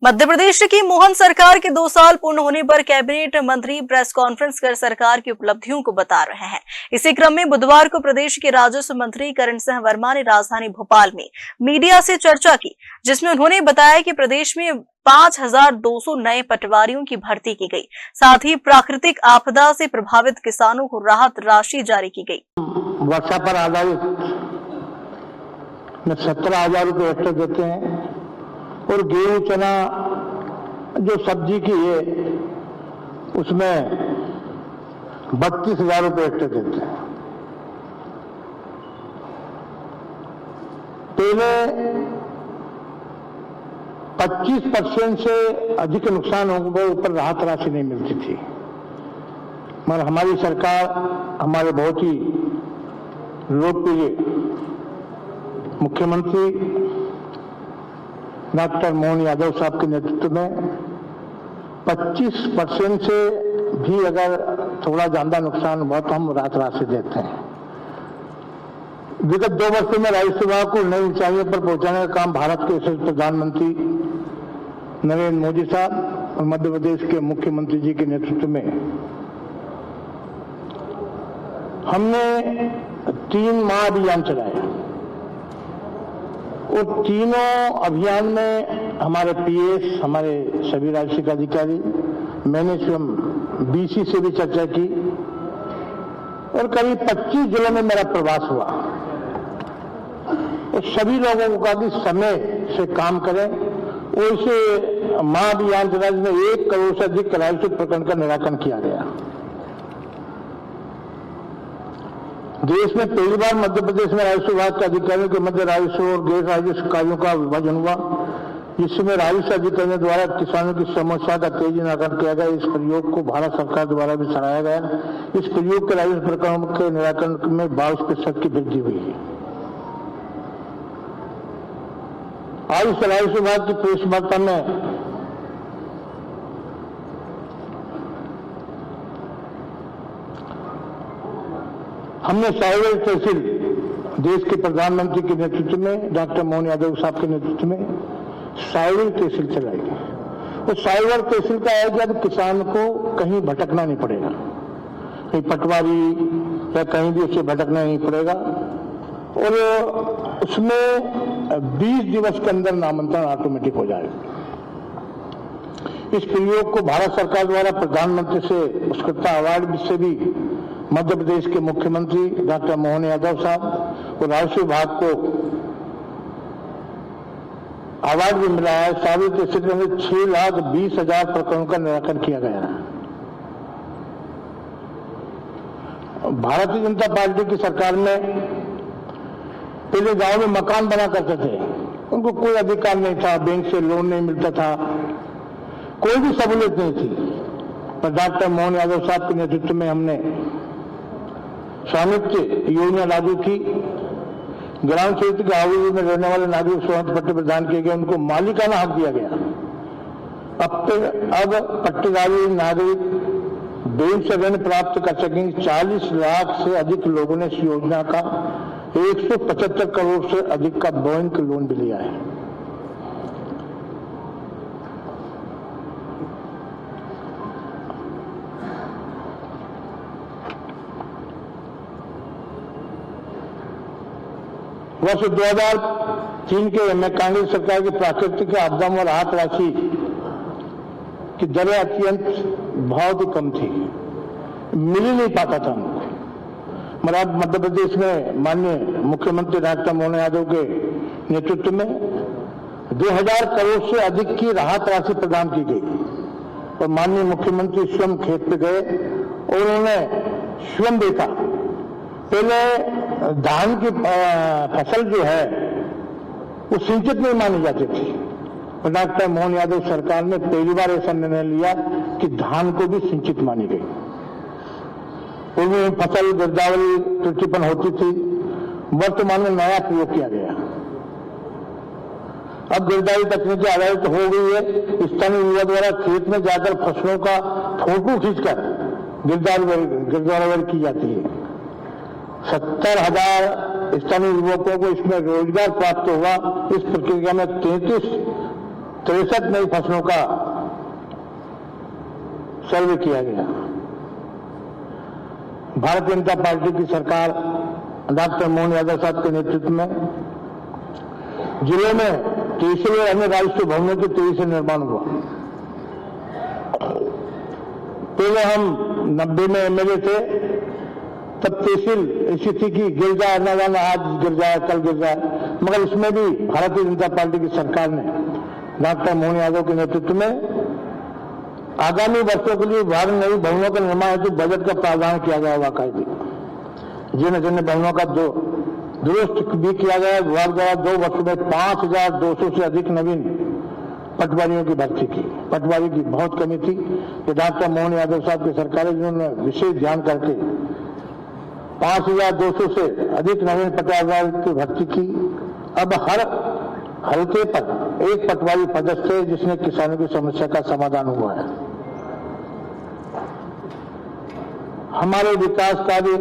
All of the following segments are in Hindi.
मध्य प्रदेश की मोहन सरकार के 2 साल पूर्ण होने पर कैबिनेट मंत्री प्रेस कॉन्फ्रेंस कर सरकार की उपलब्धियों को बता रहे हैं। इसी क्रम में बुधवार को प्रदेश के राजस्व मंत्री करण सिंह वर्मा ने राजधानी भोपाल में मीडिया से चर्चा की, जिसमें उन्होंने बताया कि प्रदेश में 5200 नए पटवारियों की भर्ती की गई। साथ ही प्राकृतिक आपदा से प्रभावित किसानों को राहत राशि जारी की गई। वर्षा पर आधारित 17,000 रुपये एक्स्ट्रा देते हैं और गेहूं चना जो सब्जी की है उसमें 32,000 रुपये एक्स्ट्रा देते हैं। पहले 25% से अधिक नुकसान होने के ऊपर राहत राशि नहीं मिलती थी, मगर हमारी सरकार, हमारे बहुत ही लोकप्रिय मुख्यमंत्री डॉक्टर मोहन यादव साहब के नेतृत्व में 25% से भी अगर थोड़ा ज्यादा नुकसान हुआ तो हम राहत राशि देते हैं। विगत 2 वर्षों में राज्य सेवा को नई ऊंचाइयों पर पहुंचाने का काम भारत के यशस्वी प्रधानमंत्री नरेंद्र मोदी साहब और मध्य प्रदेश के मुख्यमंत्री जी के नेतृत्व में हमने 3 माह अभियान चलाया और तीनों अभियान में हमारे पीएस, हमारे सभी राजस्व अधिकारी, मैंने स्वयं बीसी से भी चर्चा की और करीब 25 जिलों में मेरा प्रवास हुआ और सभी लोगों को कहा कि समय से काम करें और इसे महाअभियान चला जिसमें 1 करोड़ से अधिक राजस्व प्रकरण का निराकरण किया गया। देश में पहली बार मध्य प्रदेश में राजस्व विभाग के अधिकारियों के मध्य राजस्व और गैर राजस्व कार्यों का विभाजन हुआ, जिसमें राजस्व अधिकारियों द्वारा किसानों की समस्या का तेजी निराकरण किया गया। इस प्रयोग को भारत सरकार द्वारा भी सराहा गया। इस प्रयोग के राजस्व प्रकरणों के निराकरण में 22% की वृद्धि हुई है। आज इस राजस्व विभाग की प्रेस वार्ता में हमने साइबर तहसील देश के प्रधानमंत्री के नेतृत्व में, डॉक्टर मोहन यादव साहब के नेतृत्व में साइबर तहसील चलाई गई। और साइबर तहसील का है कि अब किसान को कहीं भटकना नहीं पड़ेगा, कहीं पटवारी या कहीं भी उसे भटकना नहीं पड़ेगा और उसमें 20 दिवस के अंदर नामांतरण ऑटोमेटिक हो जाएगा। इस प्रयोग को भारत सरकार द्वारा प्रधानमंत्री से उत्कृष्टता अवार्ड से भी मध्य प्रदेश के मुख्यमंत्री डॉक्टर मोहन यादव साहब और राजस्व विभाग को अवार्ड भी मिला है। साइबर तहसील में 6,20,000 प्रकरणों का निराकरण किया गया है। भारतीय जनता पार्टी की सरकार में पहले गांव में मकान बना करते थे, उनको कोई अधिकार नहीं था, बैंक से लोन नहीं मिलता था, कोई भी सहूलियत नहीं थी। पर डॉक्टर मोहन यादव साहब के नेतृत्व में हमने स्वामित्व योजना लागू की। ग्राम क्षेत्र के आबादी में रहने वाले नागरिक स्वामित्व पट्टे प्रदान किए गए, उनको मालिकाना हक दिया गया। अब पट्टेदारी नागरिक बैंक से ऋण प्राप्त कर सकेंगे। 40 लाख से अधिक लोगों ने इस योजना का 175 करोड़ से अधिक का बैंक लोन भी लिया है। वर्ष 2003 के में कांग्रेस सरकार की प्राकृतिक आपदा में राहत राशि की दरें अत्यंत बहुत ही कम थी, मिल ही नहीं पाता था हमको। मगर अब मध्य प्रदेश में माननीय मुख्यमंत्री डॉक्टर मोहन यादव के नेतृत्व में 2000 करोड़ से अधिक की राहत राशि प्रदान की गई और माननीय मुख्यमंत्री स्वयं खेत पे गए और उन्होंने स्वयं देखा। पहले धान की फसल जो है वो सिंचित नहीं मानी जाती थी और डॉक्टर मोहन यादव सरकार ने पहली बार ऐसा निर्णय लिया कि धान को भी सिंचित मानी गई। उनमें फसल गिरदावरी त्रुटिपन होती थी, वर्तमान में नया प्रयोग किया गया। अब गिरदावरी तकनीकी आधारित हो गई है। स्थानीय युवा द्वारा खेत में जाकर फसलों का फोटो खींचकर गिरदावरी की जाती है। 70,000 स्थानीय युवकों को इसमें रोजगार प्राप्त हुआ। इस प्रक्रिया में 33 63 नई फसलों का सर्वे किया गया। भारतीय जनता पार्टी की सरकार डॉक्टर मोहन यादव साहब के नेतृत्व में जिले में 23वें अन्य राजस्व भवनों के 23 निर्माण हुआ। पहले हम 90 में एमएलए थे, तब तहसील ऐसी थी कि गिर जाए न जाना, आज गिर जाए कल गिर जाए, मगर इसमें भी भारतीय जनता पार्टी की सरकार ने डॉक्टर मोहन यादव के नेतृत्व में आगामी वर्षों के लिए 12 नई भवनों का निर्माण हेतु बजट का प्रावधान किया गया। बाकायदे जिन भवनों का दुरुस्त भी किया गया। विभाग द्वारा 2 वर्षों में 5200 से अधिक नवीन पटवारियों की भर्ती की। पटवारी की बहुत कमी थी, कि डॉक्टर मोहन यादव साहब की सरकार है जिन्होंने विशेष ध्यान करके 5200 से अधिक नवीन पटवारी की भर्ती की। अब हर हल्के पर एक पटवारी पदस्थ है, जिसने किसानों की समस्या का समाधान हुआ है। हमारे विकास कार्य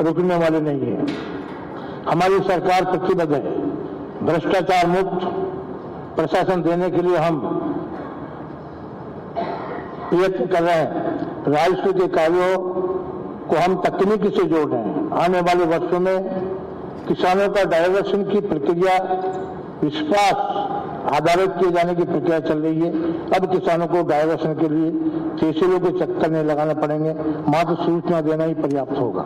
रुकने वाले नहीं है। हमारी सरकार प्रतिबद्ध है भ्रष्टाचार मुक्त प्रशासन देने के लिए। हम प्रयत्न कर रहे हैं। राजस्व के कार्यों को हम तकनीकी से जोड़ रहे हैं। आने वाले वर्षों में किसानों का डायवर्सन की प्रक्रिया विश्वास आधारित किए जाने की प्रक्रिया चल रही है। अब किसानों को डायवर्सन के लिए तहसीलों के चक्कर नहीं लगाने पड़ेंगे, मात्र सूचना देना ही पर्याप्त होगा।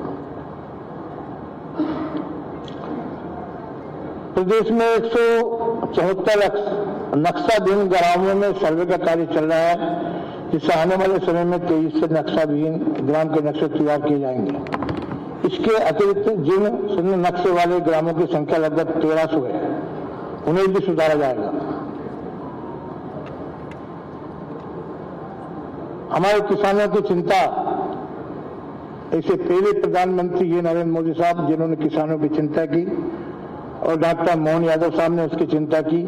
प्रदेश में 174 नक्शाविहीन ग्रामों में सर्वे का कार्य चल रहा है, जिससे आने वाले समय में 23 से नक्शाविहीन ग्राम के नक्शे तैयार किए जाएंगे। इसके अतिरिक्त जिन नक्शे वाले ग्रामों की संख्या लगभग 1300 है, उन्हें भी सुधारा जाएगा। हमारे किसानों की चिंता, ऐसे पहले प्रधानमंत्री ये नरेंद्र मोदी साहब जिन्होंने किसानों की चिंता की, और डॉक्टर मोहन यादव साहब ने उसकी चिंता की,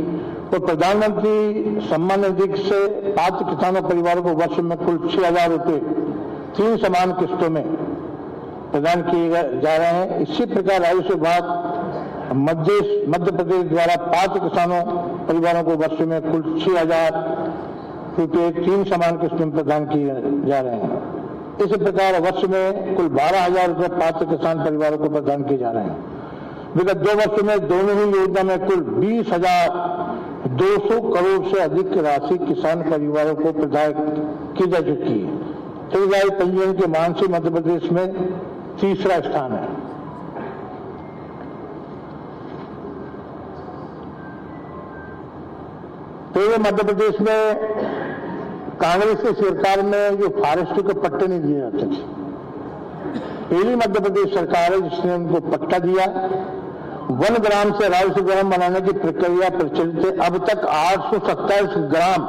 और प्रधानमंत्री सम्मान निधि से पात्र किसानों परिवारों को वर्ष में कुल 6000 रुपये 3 समान किस्तों में प्रदान किए जा रहे हैं। इसी प्रकार राजस्व विभाग मध्य प्रदेश द्वारा पात्र किसानों परिवारों को वर्ष में कुल 6000 रुपये 3 समान किस्तों में प्रदान किए जा रहे हैं। इसी प्रकार वर्ष में कुल 12000 रुपये पात्र किसान परिवारों को प्रदान किए जा रहे हैं। विगत 2 वर्षों में दोनों ही योजना में कुल 20,200 करोड़ से अधिक राशि किसान परिवारों को प्रदान की जा चुकी है। खरीदारी पंजीयन के मान से मध्य प्रदेश में 3रा स्थान है। पहले मध्य प्रदेश में कांग्रेस की सरकार में जो फॉरेस्ट के पट्टे नहीं दिए जाते थे, पहली मध्य प्रदेश सरकार है जिसने उनको पट्टा दिया। 1 ग्राम से राजस्व ग्राम बनाने की प्रक्रिया प्रचलित है। अब तक 827 ग्राम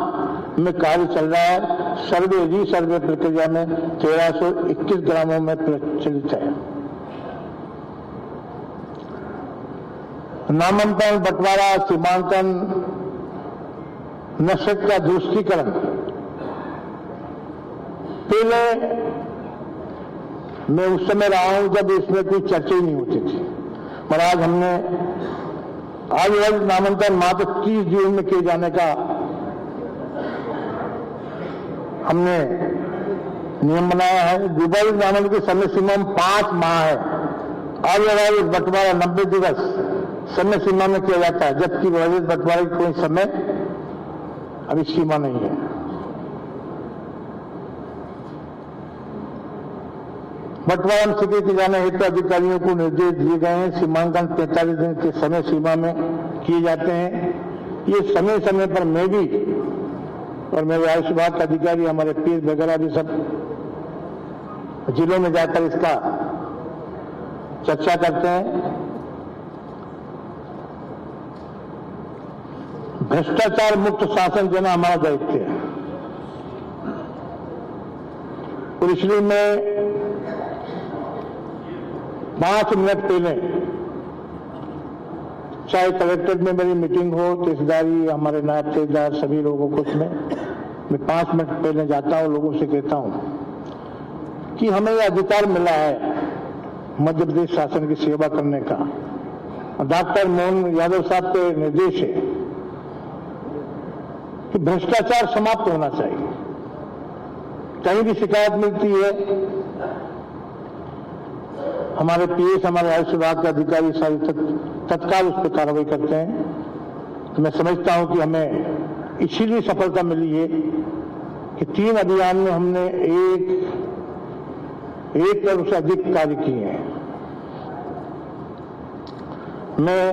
में कार्य चल रहा है। सर्वे रीसर्वे प्रक्रिया में 1321 ग्रामों में प्रचलित है। नामांकन, बंटवारा, सीमांकन, नक्षत्र का दुरुस्तीकरण, पहले मैं उस समय रहा हूं जब इसमें कोई चर्चा ही नहीं होती थी, पर आज हमने आज नामांकन मात्र 30 जून में किए जाने का हमने नियम बनाया है। विभाजित नामांकन की समय सीमा 5 माह है। आज बंटवारा 90 दिवस समय सीमा में किया जाता है, जबकि विभाजित बंटवारे की कोई समय अभी सीमा नहीं है। बंटवारा में स्वीकृत किए जाने हेतु अधिकारियों को निर्देश दिए गए हैं। सीमांकन 45 दिन के समय सीमा में किए जाते हैं। ये समय समय पर मैं भी और मेरे आयुष विभाग के अधिकारी, हमारे पीर वगैरह भी सब जिलों में जाकर इसका चर्चा करते हैं। भ्रष्टाचार मुक्त शासन देना हमारा दायित्व है, और इसलिए मैं 5 मिनट पहले, चाहे कलेक्ट्रेट में मेरी मीटिंग हो, तहसीलदारी, हमारे नायब तहसीलदार, सभी लोगों को उसमें मैं 5 मिनट पहले जाता हूं, लोगों से कहता हूं कि हमें यह अधिकार मिला है मध्य प्रदेश शासन की सेवा करने का। डॉक्टर मोहन यादव साहब के निर्देश है कि भ्रष्टाचार समाप्त होना चाहिए। कहीं भी शिकायत मिलती है, हमारे पीएस, हमारे आयुष विभाग के अधिकारी सारे तत्काल उस पर कार्रवाई करते हैं। तो मैं समझता हूं कि हमें इसीलिए सफलता मिली है कि 3 अभियान में हमने एक करोड़ से अधिक कार्य किए हैं। मैं